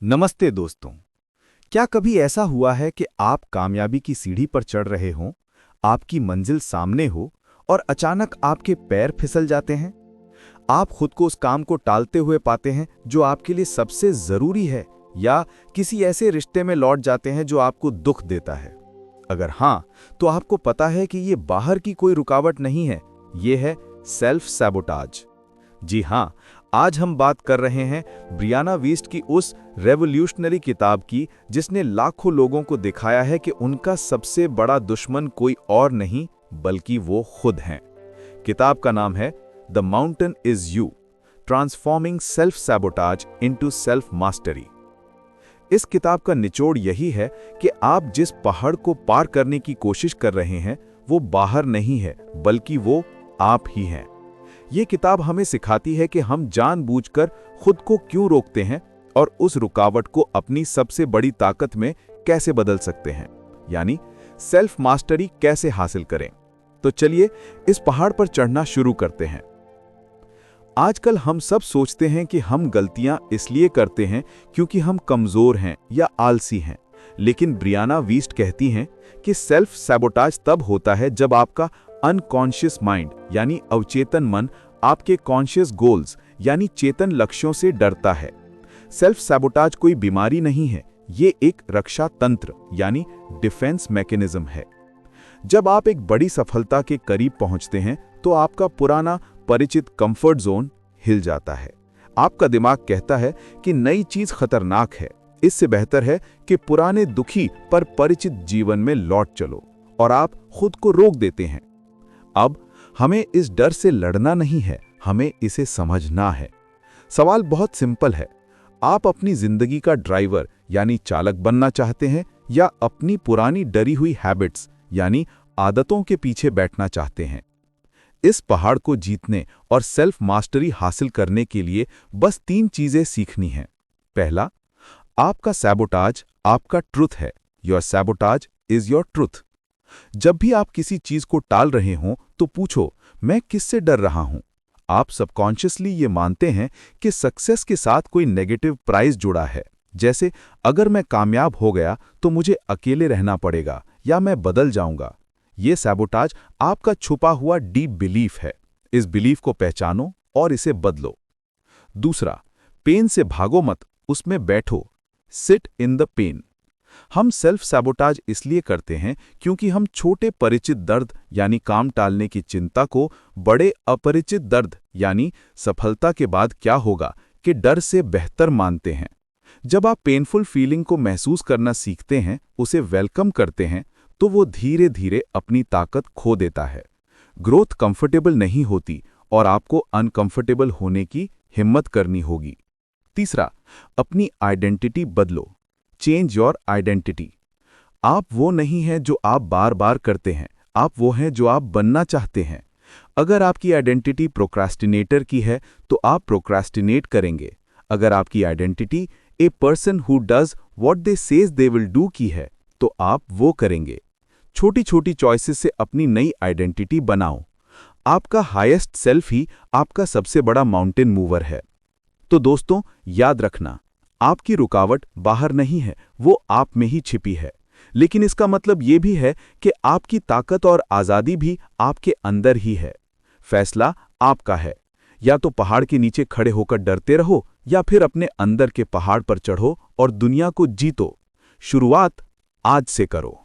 नमस्ते दोस्तों। क्या कभी ऐसा हुआ है कि आप कामयाबी की सीढ़ी पर चढ़ रहे हों, आपकी मंजिल सामने हो और अचानक आपके पैर फिसल जाते हैं? आप खुद को उस काम को टालते हुए पाते हैं जो आपके लिए सबसे जरूरी है, या किसी ऐसे रिश्ते में लौट जाते हैं जो आपको दुख देता है? अगर हाँ, तो आपको पता है कि ये बाहर की कोई रुकावट नहीं है, ये है सेल्फ सैबोटाज। जी हाँ, आज हम बात कर रहे हैं ब्रियाना वीस्ट की उस रेवोल्यूशनरी किताब की जिसने लाखों लोगों को दिखाया है कि उनका सबसे बड़ा दुश्मन कोई और नहीं बल्कि वो खुद हैं। किताब का नाम है the mountain is you, transforming self sabotage into self mastery. इस किताब का निचोड़ यही है कि आप जिस पहाड़ को पार करने की कोशिश कर रहे हैं वो बाहर नहीं है बल्कि वो आप ही हैं। ये किताब हमें सिखाती है कि हम जानबूझकर खुद को क्यों रोकते हैं और उस रुकावट को अपनी सबसे बड़ी ताकत में कैसे बदल सकते हैं, यानी सेल्फ मास्टरी कैसे हासिल करें। तो चलिए इस पहाड़ पर चढ़ना शुरू करते हैं। आजकल हम सब सोचते हैं कि हम गलतियां इसलिए करते हैं क्योंकि हम कमजोर हैं या आलसी हैं, लेकिन ब्रियाना वीस्ट कहती हैं कि सेल्फ सैबोटाज तब होता है जब आपका अनकॉन्शियस माइंड यानी अवचेतन मन आपके कॉन्शियस गोल्स यानी चेतन लक्ष्यों से डरता है। सेल्फ सैबोटाज कोई बीमारी नहीं है, ये एक रक्षा तंत्र यानी डिफेंस मैकेनिज्म है। जब आप एक बड़ी सफलता के करीब पहुंचते हैं तो आपका पुराना परिचित कंफर्ट जोन हिल जाता है। आपका दिमाग कहता है कि नई चीज खतरनाक है, इससे बेहतर है कि पुराने दुखी पर परिचित जीवन में लौट चलो, और आप खुद को रोक देते हैं। अब हमें इस डर से लड़ना नहीं है, हमें इसे समझना है। सवाल बहुत सिंपल है, आप अपनी जिंदगी का ड्राइवर यानी चालक बनना चाहते हैं या अपनी पुरानी डरी हुई हैबिट्स यानी आदतों के पीछे बैठना चाहते हैं? इस पहाड़ को जीतने और सेल्फ मास्टरी हासिल करने के लिए बस 3 चीजें सीखनी हैं। पहला, आपका सैबोटाज आपका ट्रुथ है। Your sabotage is your truth. जब भी आप किसी चीज को टाल रहे हों तो पूछो, मैं किससे डर रहा हूं? आप सबकॉन्शियसली ये मानते हैं कि सक्सेस के साथ कोई नेगेटिव प्राइस जुड़ा है, जैसे अगर मैं कामयाब हो गया तो मुझे अकेले रहना पड़ेगा या मैं बदल जाऊंगा। ये सैबोटाज आपका छुपा हुआ डीप बिलीफ है। इस बिलीफ को पहचानो और इसे बदलो। दूसरा, पेन से भागो मत, उसमें बैठो। Sit in the pain. हम सेल्फ सैबोटाज इसलिए करते हैं क्योंकि हम छोटे परिचित दर्द यानी काम टालने की चिंता को बड़े अपरिचित दर्द यानी सफलता के बाद क्या होगा कि डर से बेहतर मानते हैं। जब आप पेनफुल फीलिंग को महसूस करना सीखते हैं, उसे वेलकम करते हैं, तो वो धीरे धीरे अपनी ताकत खो देता है। ग्रोथ कंफर्टेबल नहीं होती और आपको अनकंफर्टेबल होने की हिम्मत करनी होगी। तीसरा, अपनी आइडेंटिटी बदलो। Change your identity. आप वो नहीं हैं जो आप बार बार करते हैं, आप वो हैं जो आप बनना चाहते हैं। अगर आपकी आइडेंटिटी प्रोक्रास्टिनेटर की है तो आप प्रोक्रास्टिनेट करेंगे। अगर आपकी identity a person who does what they says they will do की है तो आप वो करेंगे। छोटी छोटी चॉइसेस से अपनी नई आइडेंटिटी बनाओ। आपका हाईएस्ट सेल्फ ही आपका सबसे बड़ा माउंटेन मूवर है। तो दोस्तों, याद रखना, आपकी रुकावट बाहर नहीं है, वो आप में ही छिपी है। लेकिन इसका मतलब ये भी है कि आपकी ताकत और आज़ादी भी आपके अंदर ही है। फैसला आपका है। या तो पहाड़ के नीचे खड़े होकर डरते रहो या फिर अपने अंदर के पहाड़ पर चढ़ो और दुनिया को जीतो। शुरुआत आज से करो।